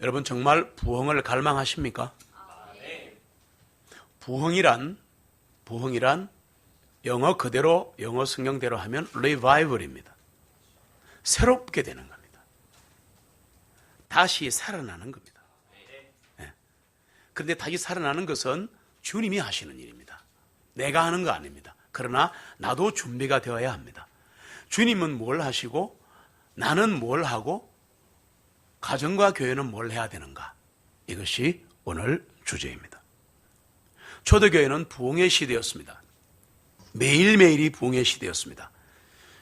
여러분 정말 부흥을 갈망하십니까? 부흥이란 영어 그대로 영어 성경대로 하면 revival입니다. 새롭게 되는 겁니다. 다시 살아나는 겁니다. 네. 그런데 다시 살아나는 것은 주님이 하시는 일입니다. 내가 하는 거 아닙니다. 그러나 나도 준비가 되어야 합니다. 주님은 뭘 하시고 나는 뭘 하고 가정과 교회는 뭘 해야 되는가? 이것이 오늘 주제입니다. 초대교회는 부흥의 시대였습니다. 매일매일이 부흥의 시대였습니다.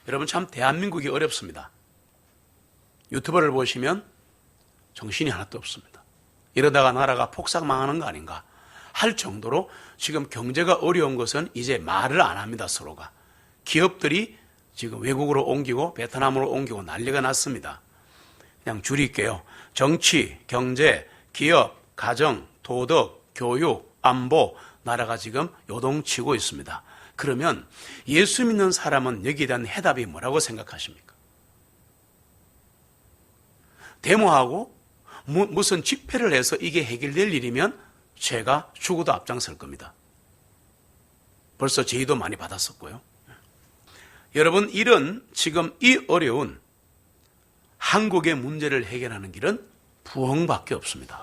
여러분 참 대한민국이 어렵습니다. 유튜버를 보시면 정신이 하나도 없습니다. 이러다가 나라가 폭삭 망하는 거 아닌가 할 정도로 지금 경제가 어려운 것은 이제 말을 안 합니다. 서로가. 기업들이 지금 외국으로 옮기고 베트남으로 옮기고 난리가 났습니다. 그냥 줄일게요. 정치, 경제, 기업, 가정, 도덕, 교육, 안보, 나라가 지금 요동치고 있습니다. 그러면 예수 믿는 사람은 여기에 대한 해답이 뭐라고 생각하십니까? 데모하고 무슨 집회를 해서 이게 해결될 일이면 제가 죽어도 앞장설 겁니다. 벌써 제의도 많이 받았었고요. 여러분, 지금 이 어려운 한국의 문제를 해결하는 길은 부흥밖에 없습니다.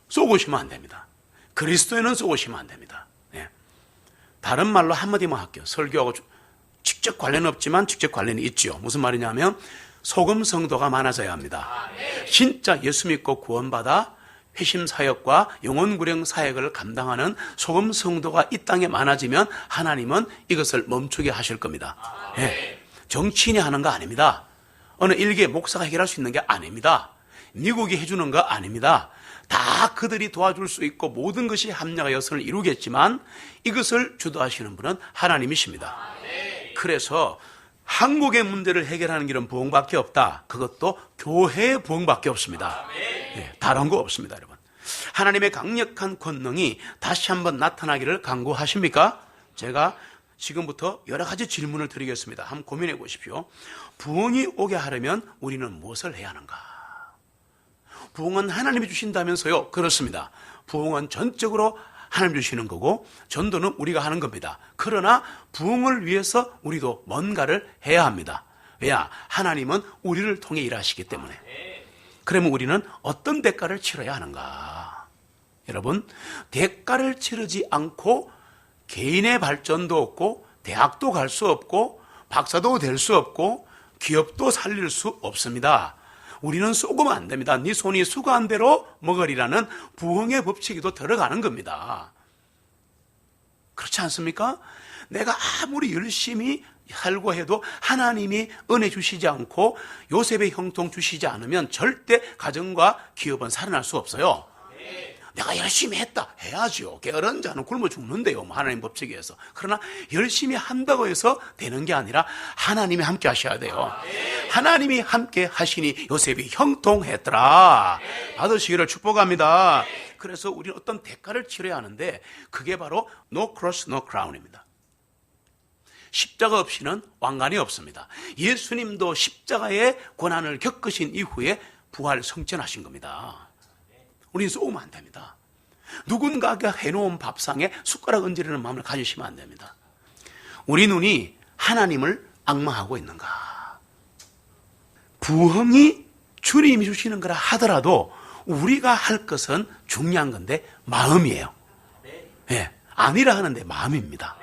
쏘고시면 안 됩니다. 그리스도에는 쏘고시면 안 됩니다. 다른 말로 한마디만 할게요. 설교하고 직접 관련 없지만 직접 관련이 있죠. 무슨 말이냐면 소금 성도가 많아져야 합니다. 진짜 예수 믿고 구원받아 회심 사역과 영혼 구령 사역을 감당하는 소금 성도가 이 땅에 많아지면 하나님은 이것을 멈추게 하실 겁니다. 정치인이 하는 거 아닙니다. 어느 일개 목사가 해결할 수 있는 게 아닙니다. 미국이 해주는 거 아닙니다. 다 그들이 도와줄 수 있고 모든 것이 합리화 여선을 이루겠지만 이것을 주도하시는 분은 하나님이십니다. 그래서 한국의 문제를 해결하는 길은 부흥밖에 없다. 그것도 교회의 부흥밖에 없습니다. 다른 거 없습니다, 여러분. 하나님의 강력한 권능이 다시 한번 나타나기를 간구하십니까? 제가 지금부터 여러 가지 질문을 드리겠습니다. 한번 고민해 보십시오. 부흥이 오게 하려면 우리는 무엇을 해야 하는가? 부흥은 하나님이 주신다면서요? 그렇습니다. 부흥은 전적으로 하나님 주시는 거고 전도는 우리가 하는 겁니다. 그러나 부흥을 위해서 우리도 뭔가를 해야 합니다. 왜냐? 하나님은 우리를 통해 일하시기 때문에. 그러면 우리는 어떤 대가를 치러야 하는가? 여러분, 대가를 치르지 않고 개인의 발전도 없고 대학도 갈 수 없고 박사도 될 수 없고 기업도 살릴 수 없습니다. 우리는 쏘고면 안 됩니다. 네 손이 수고한 대로 먹으리라는 부흥의 법칙에도 들어가는 겁니다. 그렇지 않습니까? 내가 아무리 열심히 살고 해도 하나님이 은혜 주시지 않고 요셉의 형통 주시지 않으면 절대 가정과 기업은 살아날 수 없어요. 내가 열심히 했다 해야죠. 게으른 자는 굶어 죽는데요, 하나님 법칙에서. 그러나 열심히 한다고 해서 되는 게 아니라 하나님이 함께 하셔야 돼요. 하나님이 함께 하시니 요셉이 형통했더라. 받으시기를 축복합니다. 그래서 우리는 어떤 대가를 치러야 하는데 그게 바로 no cross, no crown입니다. 십자가 없이는 왕관이 없습니다. 예수님도 십자가의 고난을 겪으신 이후에 부활 성천하신 겁니다. 우리는 쏘면 안 됩니다. 누군가가 해놓은 밥상에 숟가락 얹으려는 마음을 가지시면 안 됩니다. 우리 눈이 하나님을 앙망하고 있는가? 부흥이 주님이 주시는 거라 하더라도 우리가 할 것은 중요한 건데 마음이에요. 아니라 하는데 마음입니다.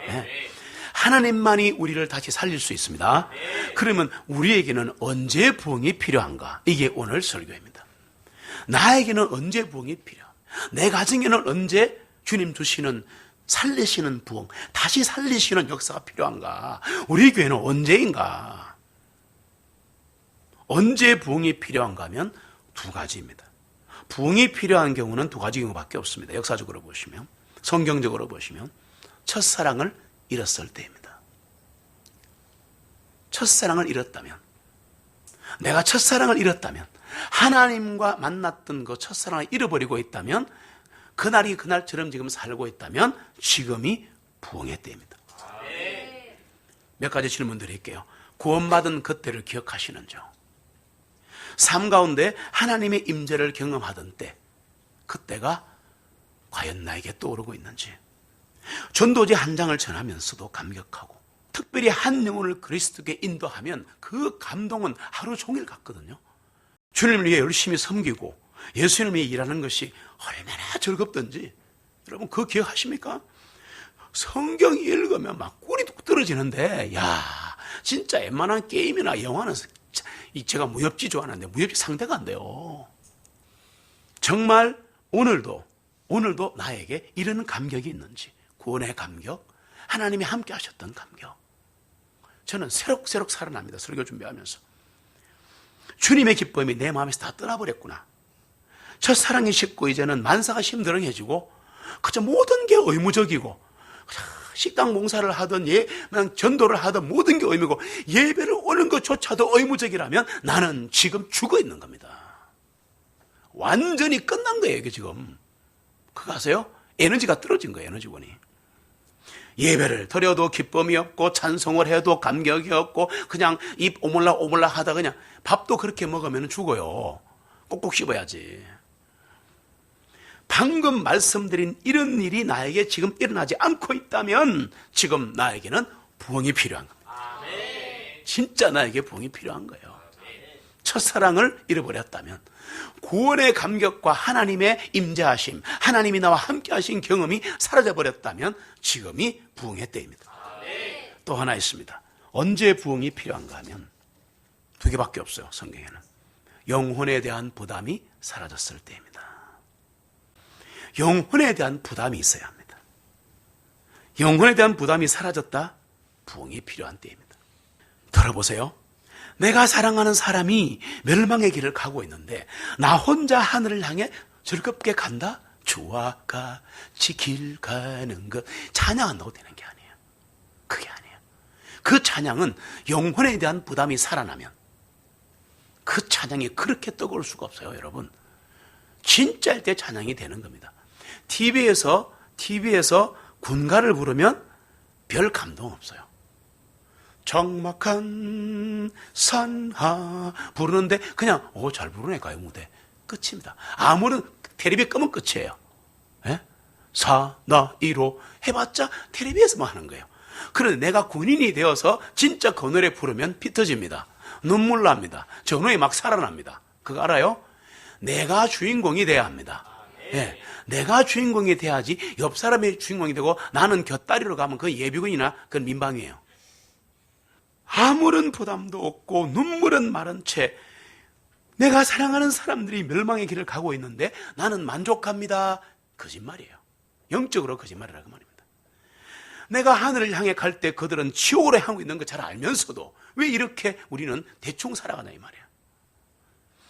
하나님만이 우리를 다시 살릴 수 있습니다. 그러면 우리에게는 언제 부흥이 필요한가? 이게 오늘 설교입니다. 나에게는 언제 부흥이 필요한가? 내 가정에는 언제 주님 주시는 살리시는 부흥, 다시 살리시는 역사가 필요한가? 우리 교회는 언제인가? 언제 부흥이 필요한가 하면 두 가지입니다. 부흥이 필요한 경우는 두 가지 경우밖에 없습니다. 역사적으로 보시면, 성경적으로 보시면 첫사랑을 잃었을 때입니다. 첫사랑을 잃었다면, 내가 첫사랑을 잃었다면, 하나님과 만났던 그 첫사랑을 잃어버리고 있다면, 그날이 그날처럼 지금 살고 있다면 지금이 부흥의 때입니다. 몇 가지 질문 드릴게요. 구원받은 그때를 기억하시는지요? 삶 가운데 하나님의 임재를 경험하던 때, 그때가 과연 나에게 떠오르고 있는지, 전도지 한 장을 전하면서도 감격하고 특별히 한 영혼을 그리스도께 인도하면 그 감동은 하루 종일 갔거든요. 주님을 위해 열심히 섬기고 예수님을 위해 일하는 것이 얼마나 즐겁던지 여러분 그거 기억하십니까? 성경 읽으면 막 꿀이 뚝 떨어지는데, 야, 진짜 웬만한 게임이나 영화는 제가 무협지 좋아하는데 무협지 상대가 안 돼요. 정말 오늘도 나에게 이런 감격이 있는지, 구원의 감격, 하나님이 함께 하셨던 감격, 저는 새록새록 살아납니다. 설교 준비하면서 주님의 기쁨이 내 마음에서 다 떠나버렸구나. 첫사랑이 식고 이제는 만사가 심드렁해지고 그저 모든 게 의무적이고, 식당 봉사를 하든 그냥 전도를 하든 모든 게 의무고 예배를 오는 것조차도 의무적이라면 나는 지금 죽어 있는 겁니다. 완전히 끝난 거예요, 이게 지금. 그거 아세요? 에너지가 떨어진 거예요, 에너지원이. 예배를 드려도 기쁨이 없고 찬송을 해도 감격이 없고 그냥 입 오물락 하다 그냥 밥도 그렇게 먹으면 죽어요. 꼭꼭 씹어야지. 방금 말씀드린 이런 일이 나에게 지금 일어나지 않고 있다면 지금 나에게는 부흥이 필요한 겁니다. 진짜 나에게 부흥이 필요한 거예요. 첫사랑을 잃어버렸다면, 구원의 감격과 하나님의 임재하심, 하나님이 나와 함께 하신 경험이 사라져버렸다면 지금이 부흥의 때입니다. 또 하나 있습니다. 언제 부흥이 필요한가 하면 두 개밖에 없어요, 성경에는. 영혼에 대한 부담이 사라졌을 때입니다. 영혼에 대한 부담이 있어야 합니다. 영혼에 대한 부담이 사라졌다? 부흥이 필요한 때입니다. 들어보세요. 내가 사랑하는 사람이 멸망의 길을 가고 있는데 나 혼자 하늘을 향해 즐겁게 간다? 주와 같이 길 가는 것 찬양한다고 되는 게 아니에요. 그게 아니에요. 그 찬양은 영혼에 대한 부담이 살아나면 그 찬양이 그렇게 뜨거울 수가 없어요, 여러분. 진짜일 때 찬양이 되는 겁니다. TV에서 군가를 부르면 별 감동 없어요. 적막한 산하 부르는데 그냥 잘 부르네, 가요 무대 끝입니다. 아무런 텔레비 끄면 끝이에요. 예? 사나이로 해봤자 텔레비에서만 하는 거예요. 그런데 내가 군인이 되어서 진짜 그 노래 부르면 피 터집니다. 눈물 납니다. 전후에 막 살아납니다. 그거 알아요? 내가 주인공이 돼야 합니다. 예, 내가 주인공이 돼야지 옆 사람이 주인공이 되고 나는 곁다리로 가면 그건 예비군이나 그건 민방위예요. 아무런 부담도 없고 눈물은 마른 채 내가 사랑하는 사람들이 멸망의 길을 가고 있는데 나는 만족합니다. 거짓말이에요. 영적으로 거짓말이라고 말입니다. 내가 하늘을 향해 갈 때 그들은 지옥으로 향하고 있는 거 잘 알면서도 왜 이렇게 우리는 대충 살아가나 이 말이에요.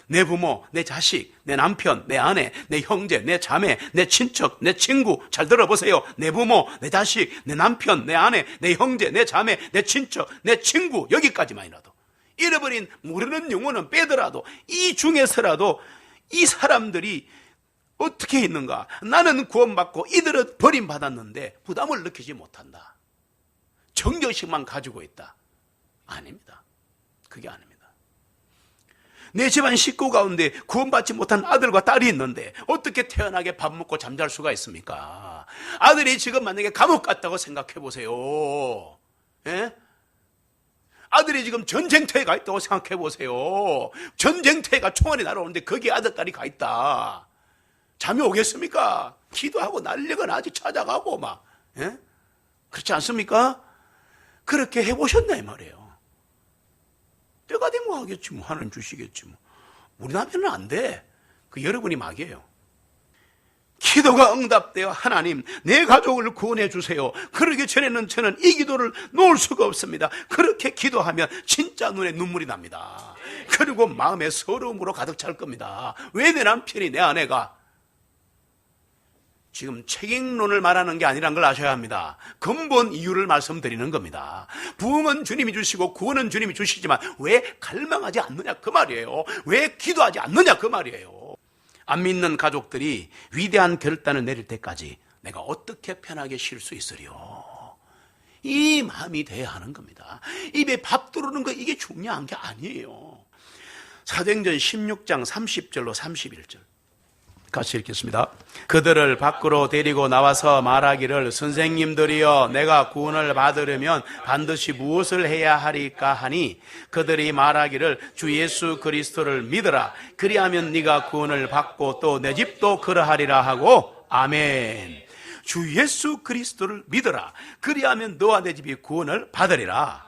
내 부모, 내 자식, 내 남편, 내 아내, 내 형제, 내 자매, 내 친척, 내 친구, 잘 들어보세요. 내 부모, 내 자식, 내 남편, 내 아내, 내 형제, 내 자매, 내 친척, 내 친구, 여기까지만이라도 잃어버린 모르는 영혼은 빼더라도 이 중에서라도 이 사람들이 어떻게 있는가? 나는 구원받고 이들은 버림받았는데 부담을 느끼지 못한다. 정죄식만 가지고 있다. 아닙니다. 그게 아닙니다. 내 집안 식구 가운데 구원받지 못한 아들과 딸이 있는데 어떻게 태어나게 밥 먹고 잠잘 수가 있습니까? 아들이 지금 만약에 감옥 갔다고 생각해 보세요. 예? 아들이 지금 전쟁터에 가 있다고 생각해 보세요. 전쟁터에가 총알이 날아오는데 거기에 아들, 딸이 가 있다. 잠이 오겠습니까? 기도하고 난리가 나지. 찾아가고 막. 예? 그렇지 않습니까? 그렇게 해보셨나 이 말이에요. 때가 되면 하겠지 뭐. 하나님 주시겠지 뭐. 우리 남편은 안 돼. 그 여러분이 막이에요. 기도가 응답되어 하나님 내 가족을 구원해 주세요. 그러기 전에는 저는 이 기도를 놓을 수가 없습니다. 그렇게 기도하면 진짜 눈에 눈물이 납니다. 그리고 마음에 서러움으로 가득 찰 겁니다. 왜 내 남편이, 내 아내가. 지금 책임론을 말하는 게 아니란 걸 아셔야 합니다. 근본 이유를 말씀드리는 겁니다. 부흥은 주님이 주시고 구원은 주님이 주시지만 왜 갈망하지 않느냐 그 말이에요. 왜 기도하지 않느냐 그 말이에요. 안 믿는 가족들이 위대한 결단을 내릴 때까지 내가 어떻게 편하게 쉴 수 있으리요. 이 마음이 돼야 하는 겁니다. 입에 밥 들어오는 거 이게 중요한 게 아니에요. 사도행전 16장 30절로 31절 같이 읽겠습니다. 그들을 밖으로 데리고 나와서 말하기를 선생님들이여 내가 구원을 받으려면 반드시 무엇을 해야 하리까 하니 그들이 말하기를 주 예수 그리스도를 믿으라 그리하면 네가 구원을 받고 또 내 집도 그러하리라 하고 아멘. 주 예수 그리스도를 믿어라 그리하면 너와 내 집이 구원을 받으리라.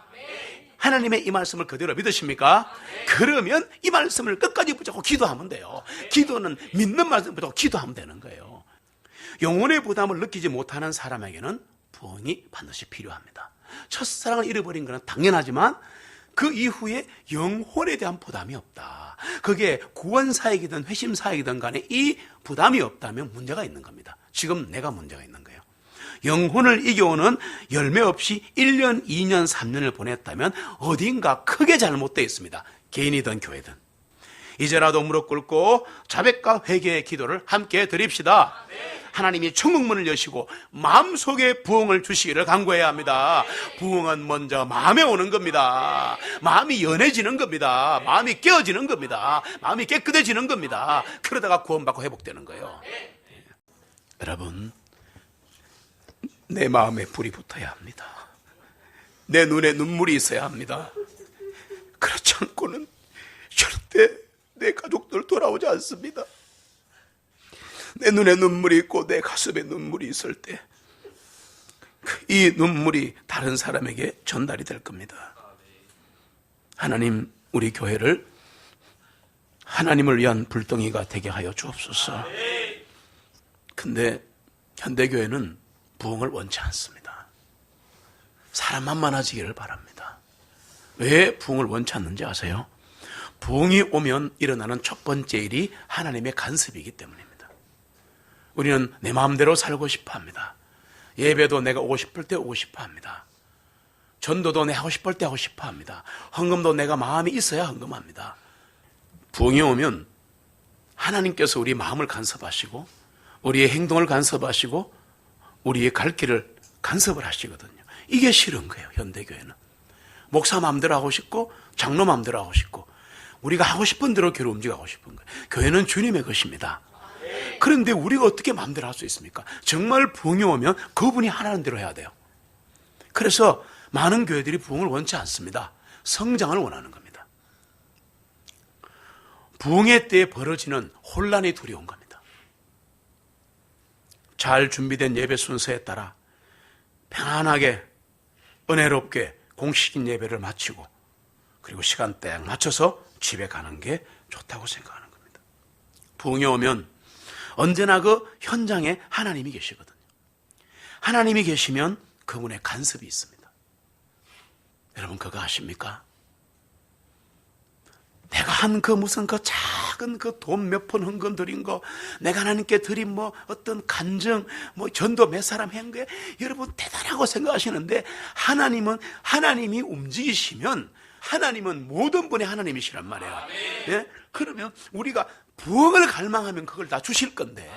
하나님의 이 말씀을 그대로 믿으십니까? 그러면 이 말씀을 끝까지 붙잡고 기도하면 돼요. 기도는 믿는 말씀을 붙잡고 기도하면 되는 거예요. 영혼의 부담을 느끼지 못하는 사람에게는 부흥이 반드시 필요합니다. 첫사랑을 잃어버린 것은 당연하지만 그 이후에 영혼에 대한 부담이 없다. 그게 구원사역이든 회심사역이든 간에 이 부담이 없다면 문제가 있는 겁니다. 지금 내가 문제가 있는 거예요. 영혼을 이겨오는 열매 없이 1년, 2년, 3년을 보냈다면 어딘가 크게 잘못되어 있습니다. 개인이든 교회든. 이제라도 무릎 꿇고 자백과 회개의 기도를 함께 드립시다. 하나님이 천국문을 여시고 마음속에 부흥을 주시기를 간구해야 합니다. 부흥은 먼저 마음에 오는 겁니다. 마음이 연해지는 겁니다. 마음이 깨어지는 겁니다. 마음이 깨끗해지는 겁니다. 그러다가 구원받고 회복되는 거예요. 여러분, 내 마음에 불이 붙어야 합니다. 내 눈에 눈물이 있어야 합니다. 그렇지 않고는 절대 내 가족들 돌아오지 않습니다. 내 눈에 눈물이 있고 내 가슴에 눈물이 있을 때 이 눈물이 다른 사람에게 전달이 될 겁니다. 하나님, 우리 교회를 하나님을 위한 불덩이가 되게 하여 주옵소서. 근데 현대교회는 부흥을 원치 않습니다. 사람만 많아지기를 바랍니다. 왜 부흥을 원치 않는지 아세요? 부흥이 오면 일어나는 첫 번째 일이 하나님의 간섭이기 때문입니다. 우리는 내 마음대로 살고 싶어 합니다. 예배도 내가 오고 싶을 때 오고 싶어 합니다. 전도도 내가 하고 싶을 때 하고 싶어 합니다. 헌금도 내가 마음이 있어야 헌금합니다. 부흥이 오면 하나님께서 우리 마음을 간섭하시고 우리의 행동을 간섭하시고 우리의 갈 길을 간섭을 하시거든요. 이게 싫은 거예요. 현대교회는 목사 마음대로 하고 싶고 장로 마음대로 하고 싶고 우리가 하고 싶은 대로 교회를 움직이고 싶은 거예요. 교회는 주님의 것입니다. 그런데 우리가 어떻게 마음대로 할 수 있습니까? 정말 부흥이 오면 그분이 하라는 대로 해야 돼요. 그래서 많은 교회들이 부흥을 원치 않습니다. 성장을 원하는 겁니다. 부흥의 때에 벌어지는 혼란이 두려운 겁니다. 잘 준비된 예배 순서에 따라 편안하게 은혜롭게 공식인 예배를 마치고 그리고 시간 딱 맞춰서 집에 가는 게 좋다고 생각하는 겁니다. 부흥이 오면 언제나 그 현장에 하나님이 계시거든요. 하나님이 계시면 그분의 간섭이 있습니다. 여러분 그거 아십니까? 내가 한 그 무슨 그 작은 그 돈 몇 푼 헌금 드린 거, 내가 하나님께 드린 뭐 어떤 간증, 뭐 전도 몇 사람 한 게 여러분 대단하고 생각하시는데 하나님이 움직이시면 하나님은 모든 분의 하나님이시란 말이에요. 예? 그러면 우리가 부흥을 갈망하면 그걸 다 주실 건데,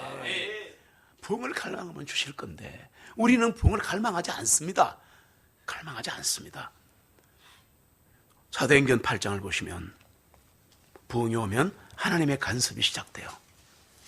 부흥을 갈망하면 주실 건데 우리는 부흥을 갈망하지 않습니다. 갈망하지 않습니다. 사도행전 8장을 보시면 부흥이 오면 하나님의 간섭이 시작돼요.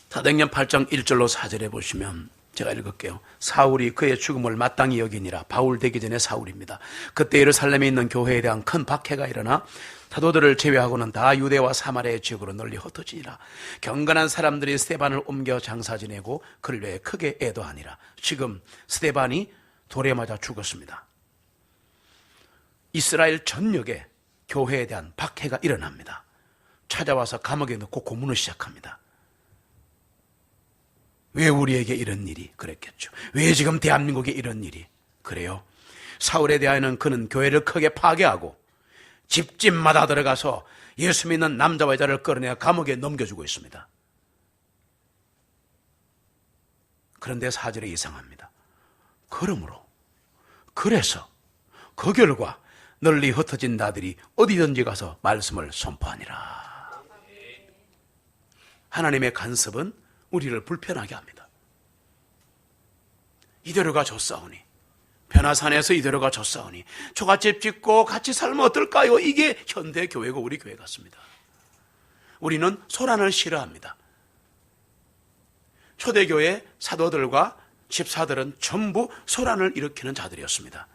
사도행전 8장 1절로 4절에 보시면 제가 읽을게요. 사울이 그의 죽음을 마땅히 여기니라. 바울 되기 전에 사울입니다. 그때 예루살렘에 있는 교회에 대한 큰 박해가 일어나 사도들을 제외하고는 다 유대와 사마리아 지역으로 널리 흩어지니라. 경건한 사람들이 스데반을 옮겨 장사 지내고 그를 위해 크게 애도하니라. 지금 스데반이 돌에 맞아 죽었습니다. 이스라엘 전역에 교회에 대한 박해가 일어납니다. 찾아와서 감옥에 넣고 고문을 시작합니다. 왜 우리에게 이런 일이 그랬겠죠? 왜 지금 대한민국에 이런 일이 그래요? 사울에 대하여는 그는 교회를 크게 파괴하고 집집마다 들어가서 예수 믿는 남자와 여자를 끌어내어 감옥에 넘겨주고 있습니다. 그런데 4절에 이상합니다. 그래서 그 결과 널리 흩어진 나들이 어디든지 가서 말씀을 선포하니라. 하나님의 간섭은 우리를 불편하게 합니다. 이대로가 좋사오니, 변화산에서 이대로가 좋사오니, 초가집 짓고 같이 살면 어떨까요? 이게 현대 교회고 우리 교회 같습니다. 우리는 소란을 싫어합니다. 초대교회 사도들과 집사들은 전부 소란을 일으키는 자들이었습니다.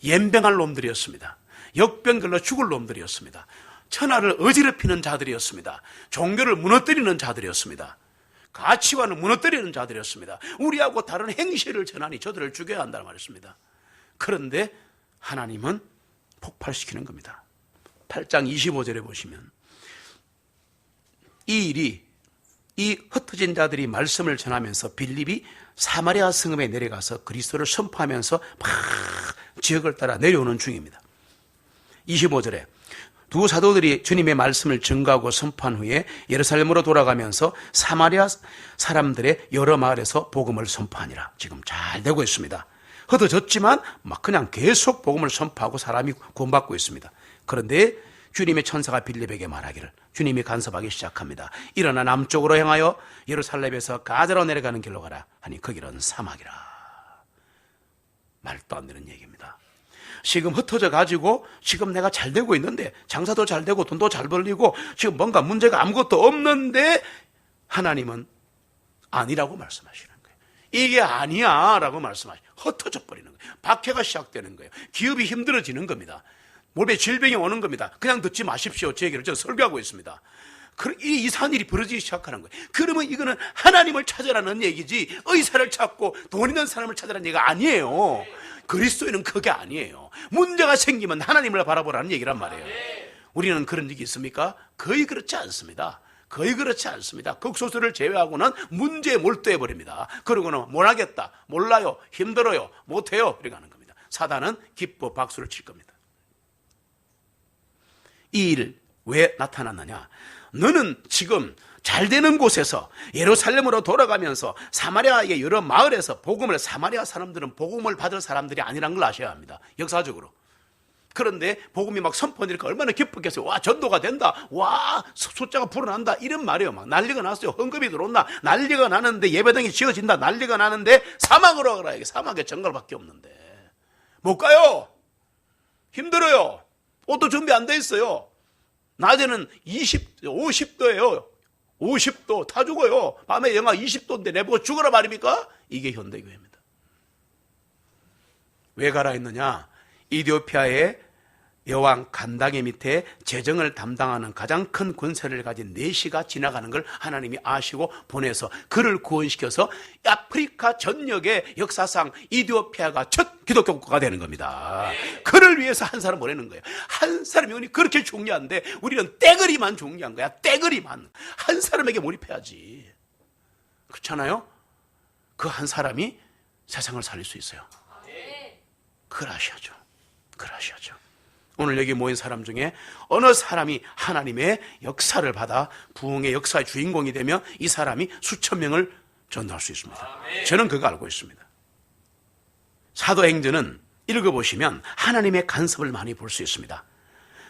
연병할 놈들이었습니다. 역병걸로 죽을 놈들이었습니다. 천하를 어지럽히는 자들이었습니다. 종교를 무너뜨리는 자들이었습니다. 가치관을 무너뜨리는 자들이었습니다. 우리하고 다른 행실을 전하니 저들을 죽여야 한다는 말이었습니다. 그런데 하나님은 폭발시키는 겁니다. 8장 25절에 보시면 이 일이, 이 흩어진 자들이 말씀을 전하면서 빌립이 사마리아 성읍에 내려가서 그리스도를 선포하면서 막 지역을 따라 내려오는 중입니다. 25절에 두 사도들이 주님의 말씀을 증거하고 선포한 후에 예루살렘으로 돌아가면서 사마리아 사람들의 여러 마을에서 복음을 선포하니라. 지금 잘 되고 있습니다. 흩어졌지만 막 그냥 계속 복음을 선포하고 사람이 구원받고 있습니다. 그런데 주님의 천사가 빌립에게 말하기를, 주님이 간섭하기 시작합니다. 일어나 남쪽으로 향하여 예루살렘에서 가자로 내려가는 길로 가라 하니 그 길은 사막이라. 말도 안 되는 얘기입니다. 지금 흩어져 가지고 지금 내가 잘 되고 있는데, 장사도 잘 되고 돈도 잘 벌리고 지금 뭔가 문제가 아무것도 없는데 하나님은 아니라고 말씀하시는 거예요. 이게 아니야 라고 말씀하시죠. 흩어져 버리는 거예요. 박해가 시작되는 거예요. 기업이 힘들어지는 겁니다. 몸에 질병이 오는 겁니다. 그냥 듣지 마십시오. 제 얘기를 제가 설교하고 있습니다. 이상한 일이 벌어지기 시작하는 거예요. 그러면 이거는 하나님을 찾으라는 얘기지 의사를 찾고 돈 있는 사람을 찾으라는 얘기가 아니에요. 그리스도인은 그게 아니에요. 문제가 생기면 하나님을 바라보라는 얘기란 말이에요. 우리는 그런 적이 있습니까? 거의 그렇지 않습니다. 거의 그렇지 않습니다. 극소수를 제외하고는 문제에 몰두해 버립니다. 그러고는 뭘 하겠다, 몰라요, 힘들어요, 못해요 이렇게 하는 겁니다. 사단은 기뻐 박수를 칠 겁니다. 이 일 왜 나타났느냐? 너는 지금 잘 되는 곳에서 예루살렘으로 돌아가면서 사마리아의 여러 마을에서 복음을, 사마리아 사람들은 복음을 받을 사람들이 아니란 걸 아셔야 합니다. 역사적으로. 그런데 복음이 막 선포되니까 얼마나 기쁘겠어요. 와, 전도가 된다. 와, 숫자가 불어난다. 이런 말이에요. 막 난리가 났어요. 헌금이 들어온다. 난리가 나는데, 예배당이 지어진다. 난리가 나는데 사막으로 가라. 이게 사막에 정갈밖에 없는데 못 가요. 힘들어요. 옷도 준비 안 돼 있어요. 낮에는 50도예요. 50도 다 죽어요. 밤에 영하 20도인데 내보고 죽어라 말입니까? 이게 현대교회입니다. 왜 가라 했느냐? 이디오피아의 여왕 간다게 밑에 재정을 담당하는 가장 큰 권세를 가진 내시가 지나가는 걸 하나님이 아시고 보내서 그를 구원시켜서 아프리카 전역의 역사상 이디오피아가 첫 기독교 국가가 되는 겁니다. 그를 위해서 한 사람 보내는 거예요. 한 사람이 그렇게 중요한데 우리는 떼거리만 중요한 거야. 떼거리만. 한 사람에게 몰입해야지. 그렇잖아요? 그 한 사람이 세상을 살릴 수 있어요. 그걸 아셔야죠. 그걸 아셔야죠. 오늘 여기 모인 사람 중에 어느 사람이 하나님의 역사를 받아 부흥의 역사의 주인공이 되면 이 사람이 수천 명을 전도할 수 있습니다. 저는 그거 알고 있습니다. 사도행전은 읽어보시면 하나님의 간섭을 많이 볼 수 있습니다.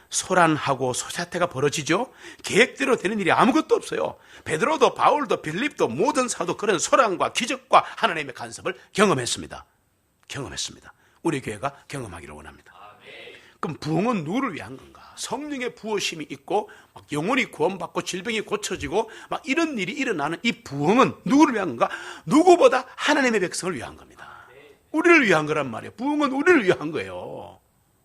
소란하고 소사태가 벌어지죠. 계획대로 되는 일이 아무것도 없어요. 베드로도 바울도 빌립도 모든 사도 그런 소란과 기적과 하나님의 간섭을 경험했습니다. 우리 교회가 경험하기를 원합니다. 그럼 부흥은 누구를 위한 건가? 성령의 부어심이 있고 막 영혼이 구원받고 질병이 고쳐지고 막 이런 일이 일어나는 이 부흥은 누구를 위한 건가? 누구보다 하나님의 백성을 위한 겁니다. 우리를 위한 거란 말이에요. 부흥은 우리를 위한 거예요.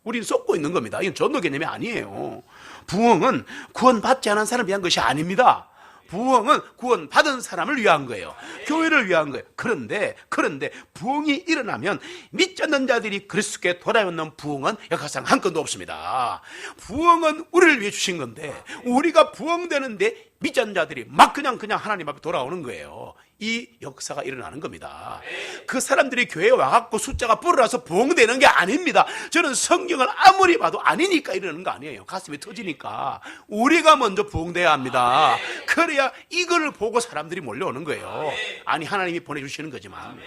우리는 쏟고 있는 겁니다. 이건 전도 개념이 아니에요. 부흥은 구원받지 않은 사람을 위한 것이 아닙니다. 부흥은 구원받은 사람을 위한 거예요. 교회를 위한 거예요. 그런데 부흥이 일어나면 믿지 않는 자들이 그리스도께 돌아오는 부흥은 역사상 한 건도 없습니다. 부흥은 우리를 위해 주신 건데 우리가 부흥되는데 믿지 않는 자들이 막 그냥 하나님 앞에 돌아오는 거예요. 이 역사가 일어나는 겁니다. 그 사람들이 교회에 와갖고 숫자가 불어나서 부흥되는 게 아닙니다. 저는 성경을 아무리 봐도 아니니까 이러는 거 아니에요. 가슴이 터지니까 우리가 먼저 부흥돼야 합니다. 그래야 이걸 보고 사람들이 몰려오는 거예요. 아니 하나님이 보내주시는 거지만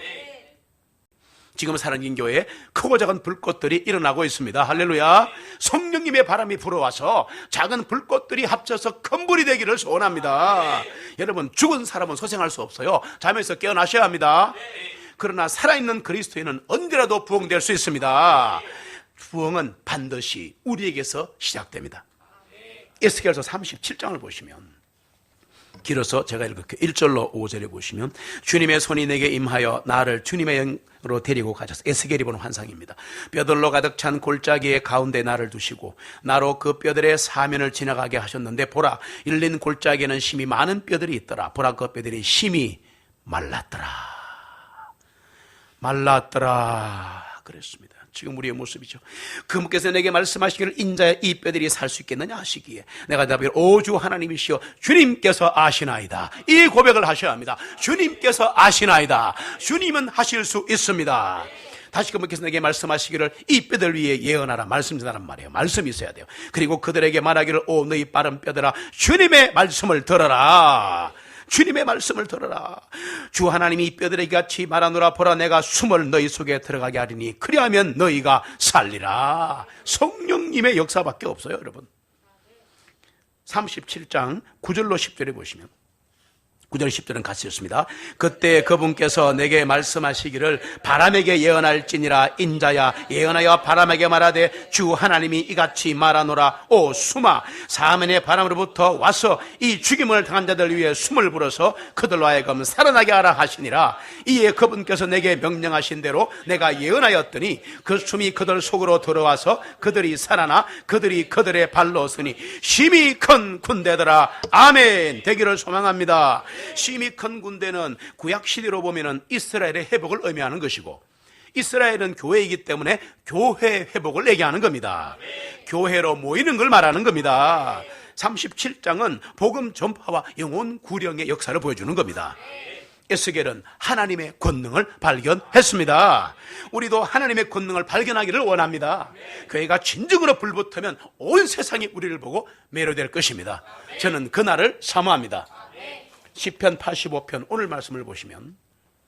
지금 살아있는 교회에 크고 작은 불꽃들이 일어나고 있습니다. 할렐루야. 성령님의 바람이 불어와서 작은 불꽃들이 합쳐서 큰 불이 되기를 소원합니다. 여러분 죽은 사람은 소생할 수 없어요. 잠에서 깨어나셔야 합니다. 그러나 살아있는 그리스도인은 언제라도 부흥될 수 있습니다. 부흥은 반드시 우리에게서 시작됩니다. 에스겔서 37장을 보시면 길어서 제가 읽을게요. 1절로 5절에 보시면 주님의 손이 내게 임하여 나를 주님의 영으로 데리고 가셔서 에스겔이 보는 환상입니다. 뼈들로 가득 찬 골짜기의 가운데 나를 두시고 나로 그 뼈들의 사면을 지나가게 하셨는데 보라 일린 골짜기에는 심히 많은 뼈들이 있더라. 보라 그 뼈들이 심히 말랐더라. 그랬습니다. 지금 우리의 모습이죠. 그분께서 내게 말씀하시기를 인자야 이 뼈들이 살 수 있겠느냐 하시기에 내가 대답하기를 오 주 하나님이시여 주님께서 아시나이다. 이 고백을 하셔야 합니다. 주님께서 아시나이다. 주님은 하실 수 있습니다. 다시 그분께서 내게 말씀하시기를 이 뼈들 위에 예언하라. 말씀이라는 말이에요. 말씀이 있어야 돼요. 그리고 그들에게 말하기를 오 너희 빠른 뼈들아 주님의 말씀을 들어라. 주님의 말씀을 들어라. 주 하나님이 이 뼈들에게 같이 말하노라. 보라 내가 숨을 너희 속에 들어가게 하리니 그리하면 너희가 살리라. 성령님의 역사밖에 없어요, 여러분. 37장 9절로 10절에 보시면 9절 10절은 같이 읽습니다. 그때 그분께서 내게 말씀하시기를 바람에게 예언할지니라. 인자야 예언하여 바람에게 말하되 주 하나님이 이같이 말하노라. 오 숨아 사면의 바람으로부터 와서 이 죽임을 당한 자들 위해 숨을 불어서 그들로 하여금 살아나게 하라 하시니라. 이에 그분께서 내게 명령하신 대로 내가 예언하였더니 그 숨이 그들 속으로 들어와서 그들이 살아나 그들이 그들의 발로 서니 심히 큰 군대더라. 아멘 되기를 소망합니다. 심히 큰 군대는 구약시대로 보면 이스라엘의 회복을 의미하는 것이고 이스라엘은 교회이기 때문에 교회 회복을 얘기하는 겁니다. 교회로 모이는 걸 말하는 겁니다. 37장은 복음 전파와 영혼 구령의 역사를 보여주는 겁니다. 에스겔은 하나님의 권능을 발견했습니다. 우리도 하나님의 권능을 발견하기를 원합니다. 교회가 진정으로 불붙으면 온 세상이 우리를 보고 매료될 것입니다. 저는 그날을 사모합니다. 시편 85편 오늘 말씀을 보시면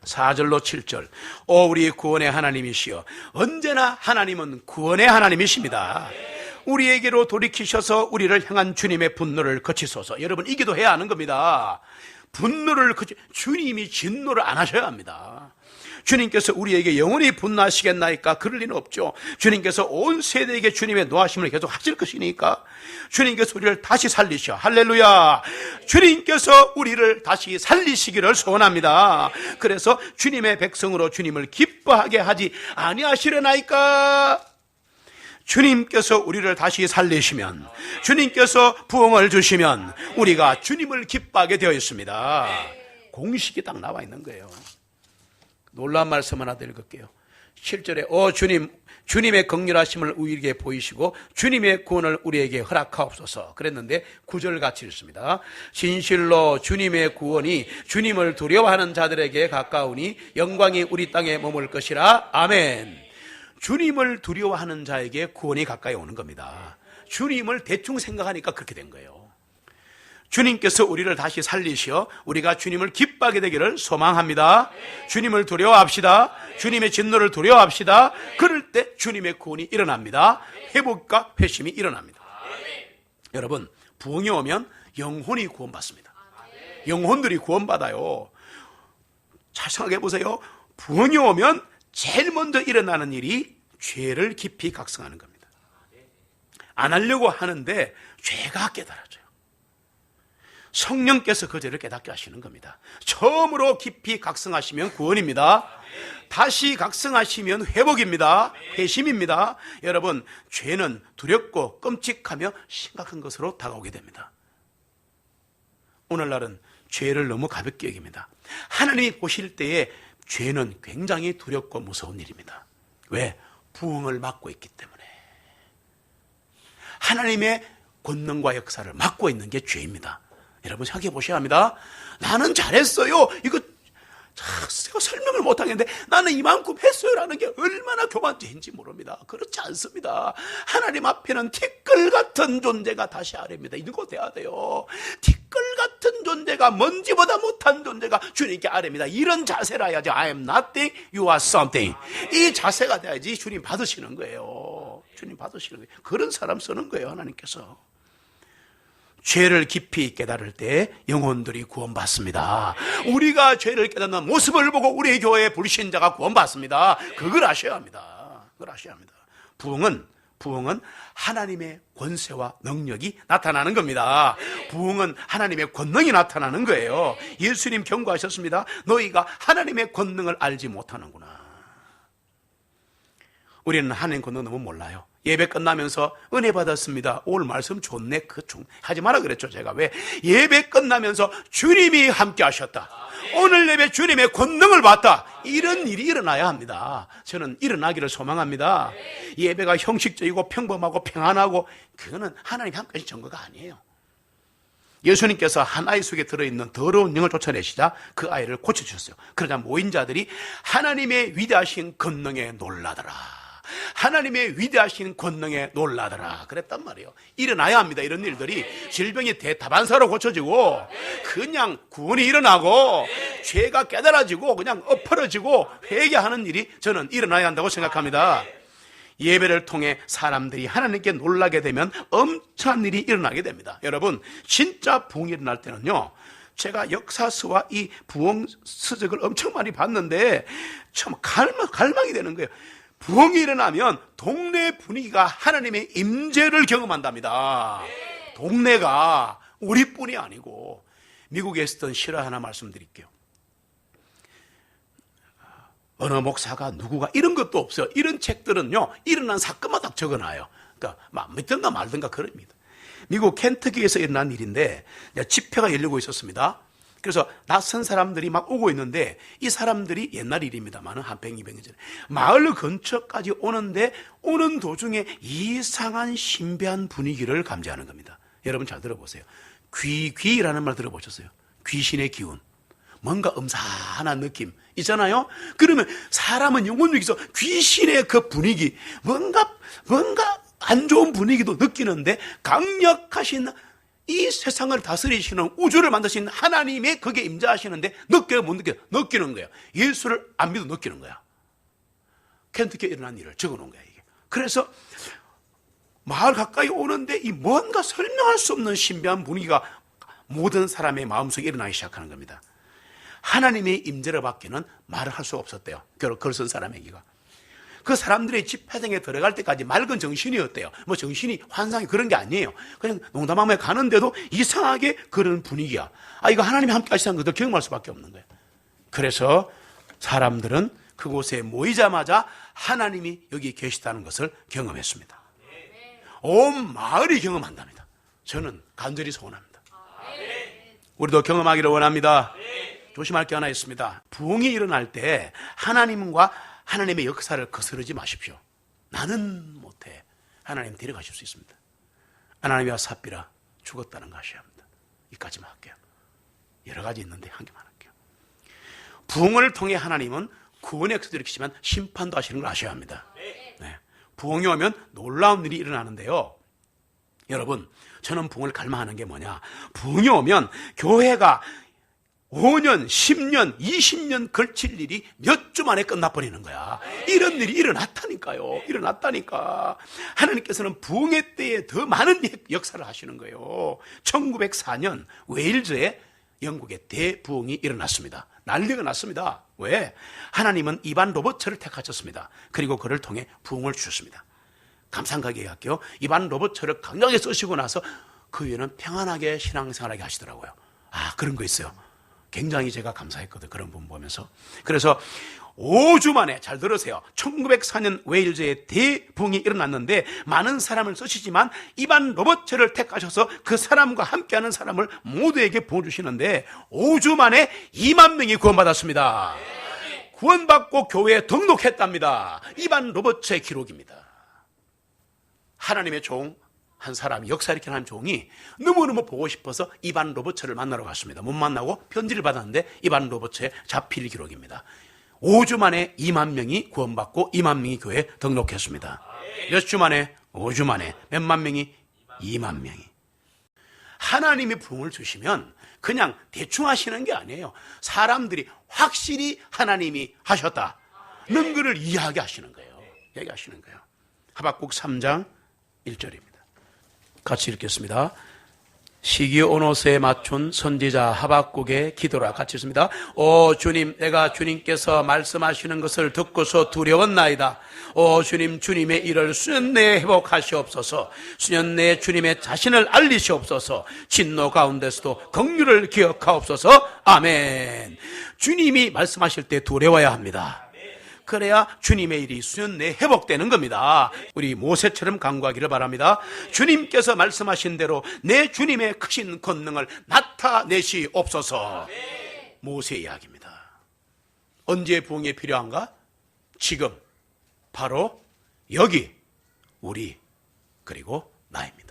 4절로 7절 오 우리 구원의 하나님이시여 언제나 하나님은 구원의 하나님이십니다. 우리에게로 돌이키셔서 우리를 향한 주님의 분노를 거치소서. 여러분 이 기도해야 하는 겁니다. 분노를 주님이 진노를 안 하셔야 합니다. 주님께서 우리에게 영원히 분노하시겠나이까? 그럴 리는 없죠. 주님께서 온 세대에게 주님의 노하심을 계속 하실 것이니까 주님께서 우리를 다시 살리셔. 할렐루야. 주님께서 우리를 다시 살리시기를 소원합니다. 그래서 주님의 백성으로 주님을 기뻐하게 하지 아니하시려나이까? 주님께서 우리를 다시 살리시면 주님께서 부흥을 주시면 우리가 주님을 기뻐하게 되어 있습니다. 공식이 딱 나와 있는 거예요. 놀라운 말씀 하나 더 읽을게요. 7절에 주님의 긍휼하심을 우리에게 보이시고 주님의 구원을 우리에게 허락하옵소서 그랬는데 9절 같이 읽습니다. 진실로 주님의 구원이 주님을 두려워하는 자들에게 가까우니 영광이 우리 땅에 머물 것이라. 아멘. 주님을 두려워하는 자에게 구원이 가까이 오는 겁니다. 주님을 대충 생각하니까 그렇게 된 거예요. 주님께서 우리를 다시 살리시어 우리가 주님을 기뻐하게 되기를 소망합니다. 주님을 두려워합시다. 주님의 진노를 두려워합시다. 그럴 때 주님의 구원이 일어납니다. 회복과 회심이 일어납니다. 여러분 부흥이 오면 영혼이 구원받습니다. 영혼들이 구원받아요. 잘 생각해 보세요. 부흥이 오면 제일 먼저 일어나는 일이 죄를 깊이 각성하는 겁니다. 안 하려고 하는데 죄가 깨달아져요. 성령께서 그 죄를 깨닫게 하시는 겁니다. 처음으로 깊이 각성하시면 구원입니다. 다시 각성하시면 회복입니다. 회심입니다. 여러분 죄는 두렵고 끔찍하며 심각한 것으로 다가오게 됩니다. 오늘날은 죄를 너무 가볍게 여깁니다. 하나님이 보실 때에 죄는 굉장히 두렵고 무서운 일입니다. 왜? 부흥을 막고 있기 때문에. 하나님의 권능과 역사를 막고 있는 게 죄입니다. 여러분 생각해 보셔야 합니다. 나는 잘했어요. 이거 제가 설명을 못하겠는데 나는 이만큼 했어요라는 게 얼마나 교만죄인지 모릅니다. 그렇지 않습니다. 하나님 앞에는 티끌 같은 존재가 다시 아래입니다. 이거 돼야 돼요. 티끌 같은 존재가 먼지보다 못한 존재가 주님께 아래입니다. 이런 자세라 해야지. I am nothing, you are something. 이 자세가 돼야지 주님 받으시는 거예요. 주님 받으시는 거예요. 그런 사람 쓰는 거예요, 하나님께서. 죄를 깊이 깨달을 때 영혼들이 구원받습니다. 우리가 죄를 깨닫는 모습을 보고 우리 교회의 불신자가 구원받습니다. 그걸 아셔야 합니다. 그걸 아셔야 합니다. 부흥은 부흥은 하나님의 권세와 능력이 나타나는 겁니다. 부흥은 하나님의 권능이 나타나는 거예요. 예수님 경고하셨습니다. 너희가 하나님의 권능을 알지 못하는구나. 우리는 하나님 권능 너무 몰라요. 예배 끝나면서 은혜 받았습니다. 오늘 말씀 좋네. 하지 마라 그랬죠. 제가 왜? 예배 끝나면서 주님이 함께 하셨다. 오늘 예배 주님의 권능을 봤다. 이런 일이 일어나야 합니다. 저는 일어나기를 소망합니다. 예배가 형식적이고 평범하고 평안하고 그거는 하나님이 함께 하신 증거가 아니에요. 예수님께서 한 아이 속에 들어있는 더러운 영을 쫓아내시자 그 아이를 고쳐주셨어요. 그러자 모인 자들이 하나님의 위대하신 권능에 놀라더라. 하나님의 위대하신 권능에 놀라더라 그랬단 말이에요. 일어나야 합니다. 이런 일들이 질병이 대다반사로 고쳐지고 그냥 구원이 일어나고 죄가 깨달아지고 그냥 엎어러지고 회개하는 일이 저는 일어나야 한다고 생각합니다. 예배를 통해 사람들이 하나님께 놀라게 되면 엄청난 일이 일어나게 됩니다. 여러분 진짜 부흥이 일어날 때는요, 제가 역사서와 이 부흥 서적을 엄청 많이 봤는데 참 갈망이 되는 거예요. 부흥이 일어나면 동네 분위기가 하나님의 임재를 경험한답니다. 동네가 우리뿐이 아니고. 미국에 있었던 실화 하나 말씀드릴게요. 어느 목사가 누구가 이런 것도 없어요. 이런 책들은요 일어난 사건만 딱 적어놔요. 그러니까 믿든가 말든가 그럽니다. 미국 켄터키에서 일어난 일인데 집회가 열리고 있었습니다. 그래서 낯선 사람들이 막 오고 있는데 이 사람들이 옛날 일입니다만 한 100, 200년 전에 마을 근처까지 오는데 오는 도중에 이상한 신비한 분위기를 감지하는 겁니다. 여러분 잘 들어보세요. 귀라는 말 들어보셨어요? 귀신의 기운, 뭔가 음산한 느낌 있잖아요. 그러면 사람은 영혼력에서 귀신의 그 분위기, 뭔가 안 좋은 분위기도 느끼는데 강력하신 이 세상을 다스리시는 우주를 만드신 하나님의 거기에 임재하시는데 느껴요, 못 느껴요? 느끼는 거예요. 예수를 안 믿어 느끼는 거야. 켄터키에 일어난 일을 적어놓은 거야 이게. 그래서 마을 가까이 오는데 이 뭔가 설명할 수 없는 신비한 분위기가 모든 사람의 마음속에 일어나기 시작하는 겁니다. 하나님의 임재를 받기는 말을 할 수가 없었대요. 글 쓴 사람에게가. 그 사람들의 집회장에 들어갈 때까지 맑은 정신이었대요. 뭐 정신이 환상이 그런 게 아니에요. 그냥 농담하며 가는데도 이상하게 그런 분위기야. 이거 하나님이 함께 하시는 것을 경험할 수밖에 없는 거예요. 그래서 사람들은 그곳에 모이자마자 하나님이 여기 계시다는 것을 경험했습니다. 온 마을이 경험한답니다. 저는 간절히 소원합니다. 우리도 경험하기를 원합니다. 조심할 게 하나 있습니다. 부흥이 일어날 때 하나님의 역사를 거스르지 마십시오. 나는 못해. 하나님 데려가실 수 있습니다. 아나니아와 삽비라 죽었다는 거 아셔야 합니다. 이까지만 할게요. 여러 가지 있는데 한 개만 할게요. 부흥을 통해 하나님은 구원의 역사도 일으키지만 심판도 하시는 걸 아셔야 합니다. 네. 부흥이 오면 놀라운 일이 일어나는데요. 여러분, 저는 부흥을 갈망하는 게 뭐냐? 부흥이 오면 교회가 5년, 10년, 20년 걸칠 일이 몇 주 만에 끝나버리는 거야. 이런 일이 일어났다니까요. 일어났다니까. 하나님께서는 부흥의 때에 더 많은 역사를 하시는 거예요. 1904년 웨일즈에 영국의 대부흥이 일어났습니다. 난리가 났습니다. 왜? 하나님은 이반 로버츠를 택하셨습니다. 그리고 그를 통해 부흥을 주셨습니다. 감상하게 할게요. 이반 로버츠를 강력하게 쓰시고 나서 그 위에는 평안하게 신앙생활하게 하시더라고요. 그런 거 있어요. 굉장히 제가 감사했거든요. 그런 분 보면서. 그래서 5주 만에, 잘 들으세요. 1904년 웨일즈의 대부흥이 일어났는데 많은 사람을 쓰시지만 이반 로버츠를 택하셔서 그 사람과 함께하는 사람을 모두에게 부어주시는데 5주 만에 2만 명이 구원받았습니다. 구원받고 교회에 등록했답니다. 이반 로버츠의 기록입니다. 하나님의 종 한 사람, 역사 일으키는 하나님 종이 너무너무 보고 싶어서 이반 로버츠를 만나러 갔습니다. 못 만나고 편지를 받았는데 이반 로버츠의 자필 기록입니다. 5주 만에 2만 명이 구원받고 2만 명이 교회에 등록했습니다. 몇 주 만에? 5주 만에. 몇만 명이? 2만 명이. 하나님이 부흥을 주시면 그냥 대충 하시는 게 아니에요. 사람들이 확실히 하나님이 하셨다는 것을 이해하게 하시는 거예요. 얘기하시는 거예요. 하박국 3장 1절입니다. 같이 읽겠습니다. 시기오노스에 맞춘 선지자 하박국의 기도라 같이 있습니다. 오 주님, 내가 주님께서 말씀하시는 것을 듣고서 두려웠나이다. 오 주님, 주님의 일을 수년 내에 회복하시옵소서. 수년 내에 주님의 자신을 알리시옵소서. 진노 가운데서도 긍휼을 기억하옵소서. 아멘. 주님이 말씀하실 때 두려워야 합니다. 그래야 주님의 일이 수년 내에 회복되는 겁니다. 우리 모세처럼 간구하기를 바랍니다. 주님께서 말씀하신 대로 내 주님의 크신 권능을 나타내시옵소서. 모세 이야기입니다. 언제 부흥이 필요한가? 지금 바로 여기 우리 그리고 나입니다.